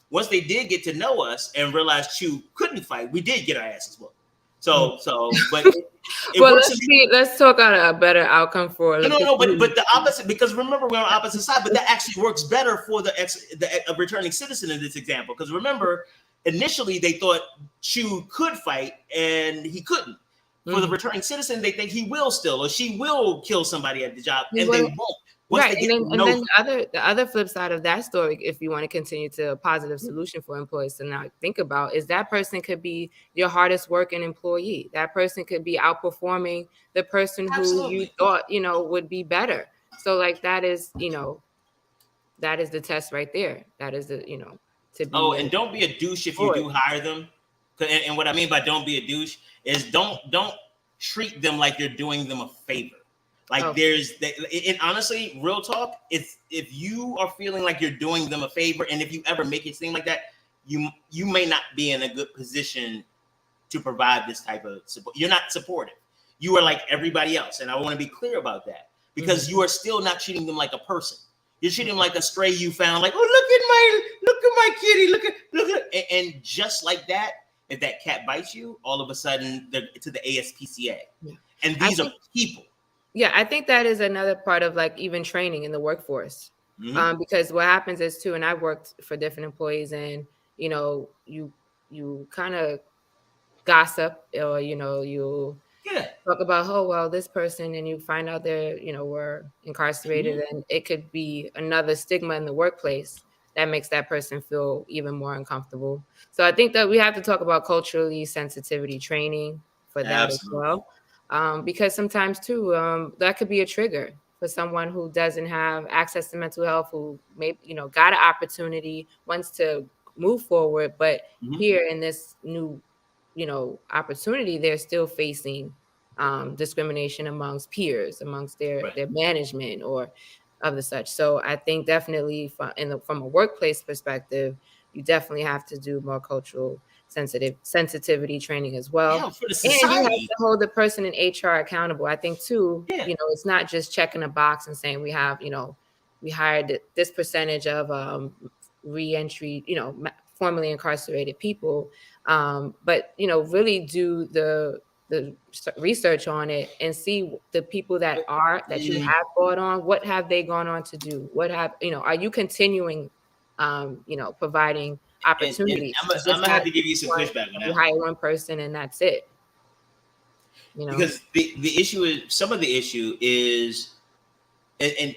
Once they did get to know us and realized Chu couldn't fight, we did get our asses whooped. But well, let's talk on a better outcome for. No, but the opposite, because remember we're on opposite side, but that actually works better for the returning citizen in this example. Because remember, initially they thought Chu could fight and he couldn't. For the returning citizen, they think he will still, or she will kill somebody at the job, and they won't. Right, and then the other flip side of that story, if you want to continue to a positive solution for employees to not think about, is that person could be your hardest working employee. That person could be outperforming the person who you thought, would be better. So like that is the test right there. That is the, to be. Oh, and don't be a douche if you do hire them. And what I mean by don't be a douche is don't treat them like you're doing them a favor. Like and honestly, real talk, if you are feeling like you're doing them a favor, and if you ever make it seem like that, you may not be in a good position to provide this type of support. You're not supportive. You are like everybody else, and I want to be clear about that, because you are still not treating them like a person. You're treating them like a stray you found. Like, oh, look at my kitty, look at, and just like that, if that cat bites you, all of a sudden they're to the ASPCA, and these are people. Yeah, I think that is another part of like even training in the workforce, because what happens is too, and I've worked for different employees, and you kind of gossip, or you talk about, oh well, this person, and you find out they're were incarcerated, and it could be another stigma in the workplace that makes that person feel even more uncomfortable. So I think that we have to talk about culturally sensitivity training for that as well. Because sometimes too, that could be a trigger for someone who doesn't have access to mental health, who maybe, got an opportunity, wants to move forward, but here in this new, opportunity, they're still facing discrimination amongst peers, amongst their management or of the such. So I think definitely from a workplace perspective, you definitely have to do more cultural sensitivity training as well. Yeah, for the society. And you have to hold the person in HR accountable. I think too, it's not just checking a box and saying we have, we hired this percentage of reentry, formerly incarcerated people, but really do the research on it and see the people that you have brought on, what have they gone on to do? What have, are you continuing, providing opportunities? And I'm gonna have to give you some pushback on that. You hire one person and that's it. Because the issue is, some of the issue is, and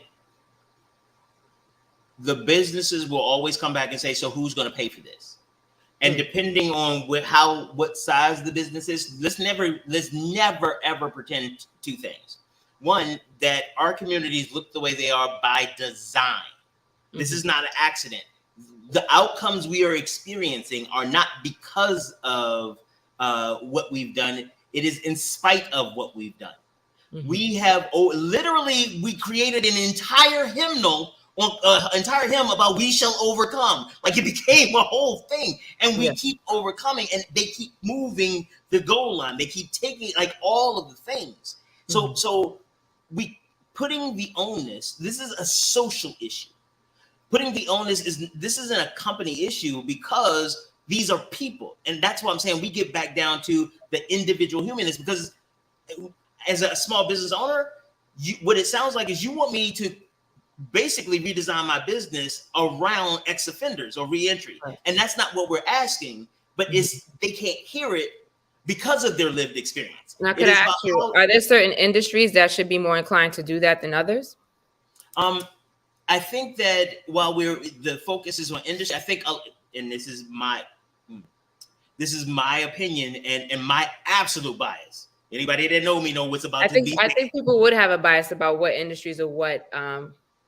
the businesses will always come back and say, so who's going to pay for this? And depending on what size the business is, let's never ever pretend two things. One, that our communities look the way they are by design. This is not an accident. The outcomes we are experiencing are not because of what we've done. It is in spite of what we've done. We have literally, we created an entire hymnal, entire hymn about we shall overcome. Like, it became a whole thing, and we keep overcoming, and they keep moving the goal line. They keep taking like all of the things. So we putting the onus. This is a social issue. Putting the onus this isn't a company issue, because these are people, and that's why I'm saying we get back down to the individual humanist. Because as a small business owner, what it sounds like is you want me to basically redesign my business around ex-offenders or reentry. And that's not what we're asking, but they can't hear it because of their lived experience. Now, could I ask you, are there certain industries that should be more inclined to do that than others? I think that while the focus is on industry, I think, and this is my opinion and my absolute bias. Anybody that know me know what's about to be. I think people would have a bias about what industries or what.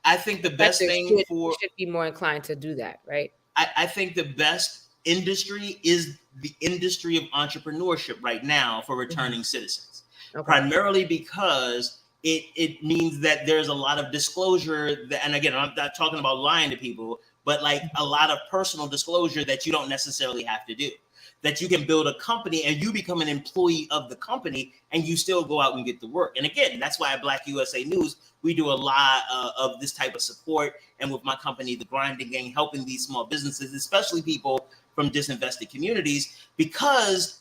I think the best thing should be more inclined to do that, right? I think the best industry is the industry of entrepreneurship right now for returning citizens, primarily because it means that there's a lot of disclosure that, and again, I'm not talking about lying to people, but like a lot of personal disclosure that you don't necessarily have to do, that you can build a company and you become an employee of the company and you still go out and get the work. And again, that's why at BlackUSA.news, we do a lot of this type of support. And with my company, The Grinding Gang, helping these small businesses, especially people from disinvested communities, because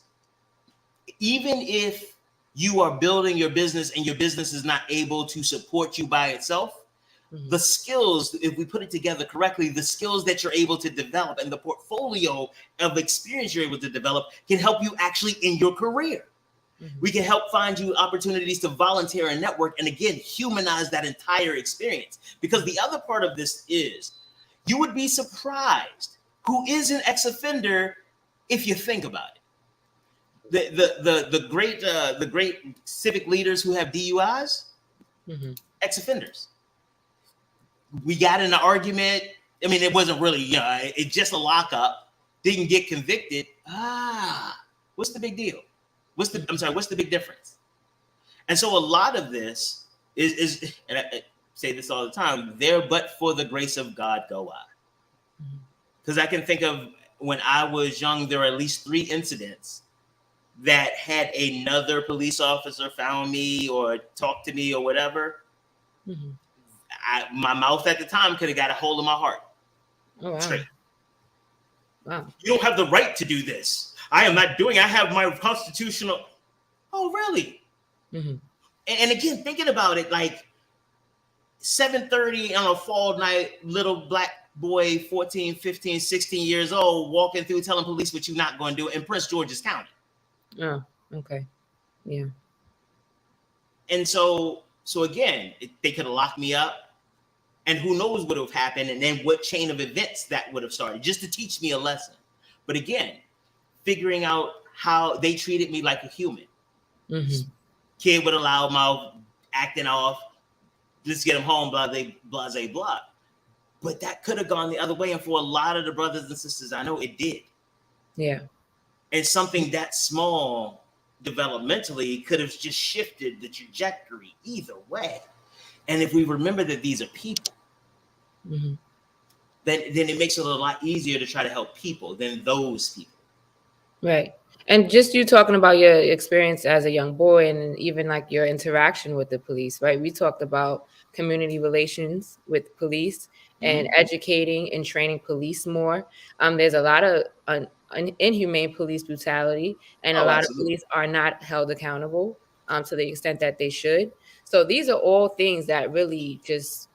even if you are building your business and your business is not able to support you by itself, the skills, if we put it together correctly, the skills that you're able to develop and the portfolio of experience you're able to develop can help you actually in your career. We can help find you opportunities to volunteer and network, and again, humanize that entire experience. Because the other part of this is, you would be surprised who is an ex-offender if you think about it. The great civic leaders who have DUIs, ex-offenders. We got in an argument. I mean, it wasn't really, it's just a lockup. Didn't get convicted. What's the big deal? What's the big difference? And so a lot of this is, and I say this all the time, there but for the grace of God go I. Because I can think of when I was young, there were at least 3 incidents that had another police officer found me or talked to me or whatever. My mouth at the time could have got a hold of my heart. Oh, wow. Straight. Wow. You don't have the right to do this. I am not doing. I have my constitutional. Oh, really? And again, thinking about it, like 7:30 on a fall night, little black boy, 14, 15, 16 years old, walking through telling police what you're not going to do in Prince George's County. Oh, okay. Yeah. And so again, they could have locked me up. And who knows what would have happened and then what chain of events that would have started just to teach me a lesson. But again, figuring out how they treated me like a human. Kid with a loud mouth, acting off, let's get him home, blah, blah. But that could have gone the other way. And for a lot of the brothers and sisters I know, it did. Yeah. And something that small developmentally could have just shifted the trajectory either way. And if we remember that these are people, then it makes it a lot easier to try to help people than those people. Right. And just you talking about your experience as a young boy and even like your interaction with the police, right? We talked about community relations with police and educating and training police more. There's a lot of inhumane police brutality, and a lot of police are not held accountable to the extent that they should. So these are all things that really just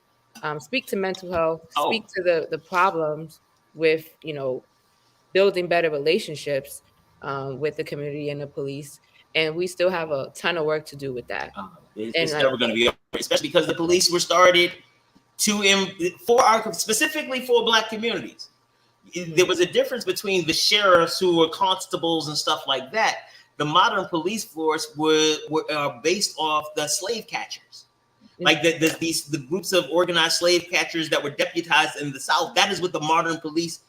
speak to mental health, speak to the problems with, building better relationships with the community and the police. And we still have a ton of work to do with that. It's never going to be over, especially because the police were started specifically for Black communities. There was a difference between the sheriffs who were constables and stuff like that. The modern police force were based off the slave catchers. Like the groups of organized slave catchers that were deputized in the South. That is what the modern police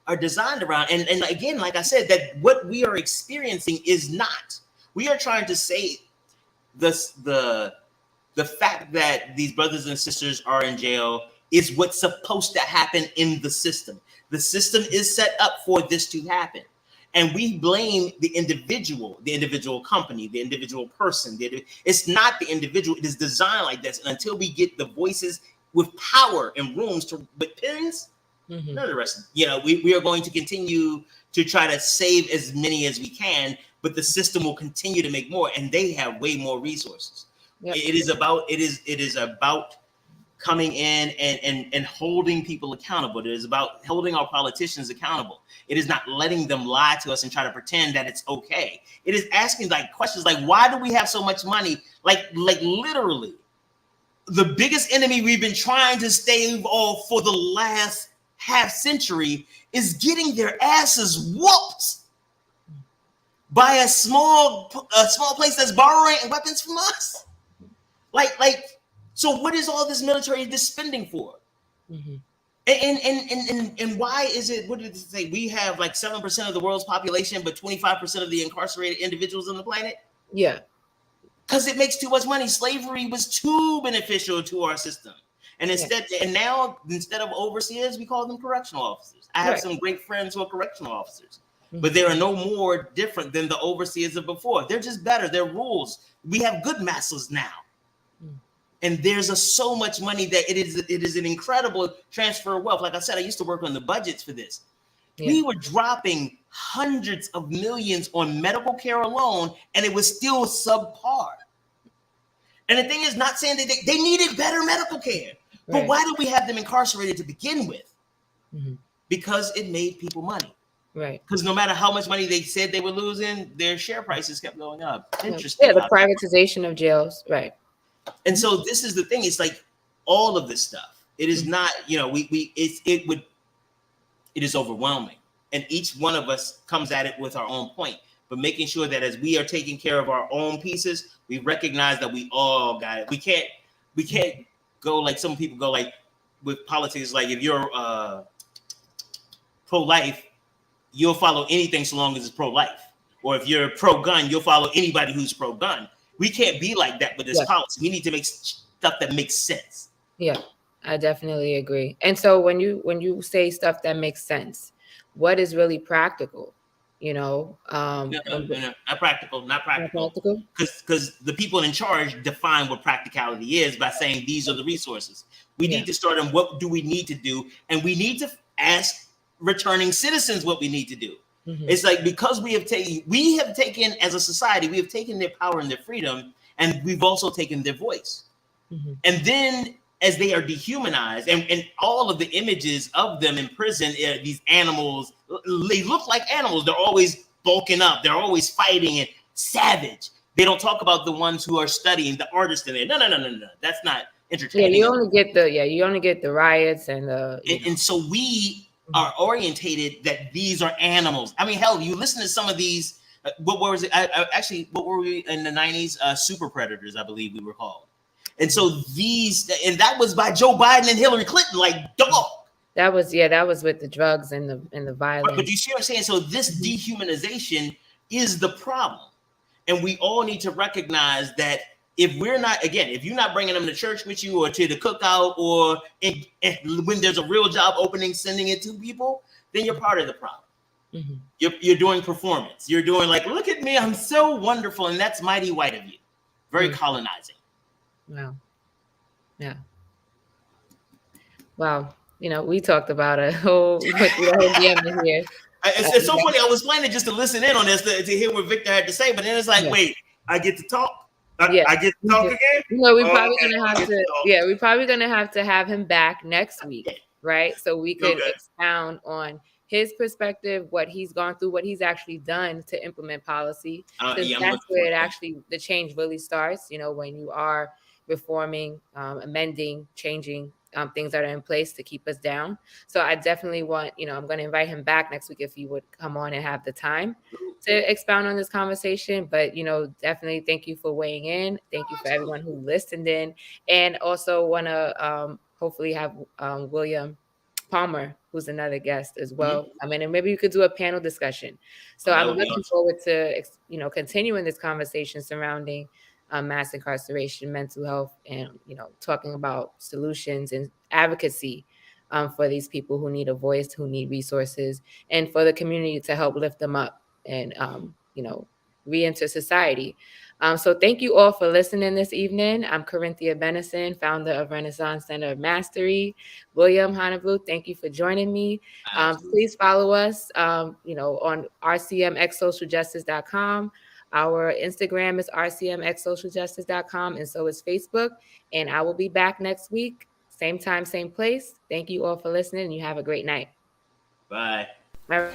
are designed around. And again, like I said, that what we are experiencing is not. We are trying to say the fact that these brothers and sisters are in jail is what's supposed to happen in the system. The system is set up for this to happen. And we blame the individual company, the individual person. It's not the individual. It is designed like this. And until we get the voices with power in rooms with pens, none of the rest. We are going to continue to try to save as many as we can, but the system will continue to make more, and they have way more resources. Yep. It is about coming in and holding people accountable. It is about holding our politicians accountable. It is not letting them lie to us and try to pretend that it's okay. It is asking questions like, why do we have so much money? Like literally, the biggest enemy we've been trying to stave off for the last half century is getting their asses whooped by a small place that's borrowing weapons from us. So what is all this military spending for? And why is it? What did it say? We have like 7% of the world's population, but 25% of the incarcerated individuals on the planet. Yeah, because it makes too much money. Slavery was too beneficial to our system, and now instead of overseers, we call them correctional officers. I have some great friends who are correctional officers, but they are no more different than the overseers of before. They're just better. They're rules. We have good masters now. And there's so much money that it is an incredible transfer of wealth. Like I said, I used to work on the budgets for this. Yeah. We were dropping hundreds of millions on medical care alone, and it was still subpar. And the thing is, not saying that they needed better medical care, but why did we have them incarcerated to begin with? Because it made people money. Right. Because no matter how much money they said they were losing, their share prices kept going up. Interesting. Yeah, the privatization of jails. Right. And so this is the thing. It's like all of this stuff. It is not, it is overwhelming. And each one of us comes at it with our own point. But making sure that as we are taking care of our own pieces, we recognize that we all got it. We can't go like some people go like with politics. Like if you're pro-life, you'll follow anything so long as it's pro-life. Or if you're pro-gun, you'll follow anybody who's pro-gun. We can't be like that with this policy. We need to make stuff that makes sense. Yeah, I definitely agree. And so when you say stuff that makes sense, what is really practical? Not practical. Because the people in charge define what practicality is by saying these are the resources. We need to start on what do we need to do, and we need to ask returning citizens what we need to do. It's like because we have taken as a society, we have taken their power and their freedom, and we've also taken their voice. And then as they are dehumanized and all of the images of them in prison, these animals, they look like animals. They're always bulking up. They're always fighting and savage. They don't talk about the ones who are studying, the artists in there. No. That's not entertaining. Yeah, you only get the riots and the. And so we are orientated that these are animals. I mean, hell, you listen to some of these. What was it? What were we in the 90s? Super predators, I believe we were called. And so that was by Joe Biden and Hillary Clinton, like dog. That was with the drugs and the violence. But you see what I'm saying? So this dehumanization is the problem. And we all need to recognize that if you're not bringing them to church with you or to the cookout or when there's a real job opening, sending it to people, then you're part of the problem. You're doing performance. You're doing like, look at me, I'm so wonderful. And that's mighty white of you. Very colonizing. Wow. Yeah. Wow. We talked about a whole gamut here. It's so funny. I was planning just to listen in on this to hear what Victor had to say, but then it's like, wait, I get to talk. I get to talk again. We're probably gonna have to have him back next week, right? So we could expound on his perspective, what he's gone through, what he's actually done to implement policy. That's where the change really starts. When you are reforming, amending, changing things that are in place to keep us down. So I definitely want, I'm going to invite him back next week if he would come on and have the time to expound on this conversation. But, definitely thank you for weighing in. Thank you for everyone who listened in. And also want to hopefully have William Palmer, who's another guest as well. I mean, and maybe you could do a panel discussion. So I'm looking forward to, continuing this conversation surrounding mass incarceration, mental health, and talking about solutions and advocacy for these people who need a voice, who need resources, and for the community to help lift them up and re-enter society. So thank you all for listening this evening. I'm Corinthia Benison, founder of Renaissance Center of Mastery. William Honeyblue, thank you for joining me. Please follow us on rcmxsocialjustice.com. Our Instagram is rcmxsocialjustice.com, and so is Facebook. And I will be back next week, same time, same place. Thank you all for listening, and you have a great night. Bye. Bye.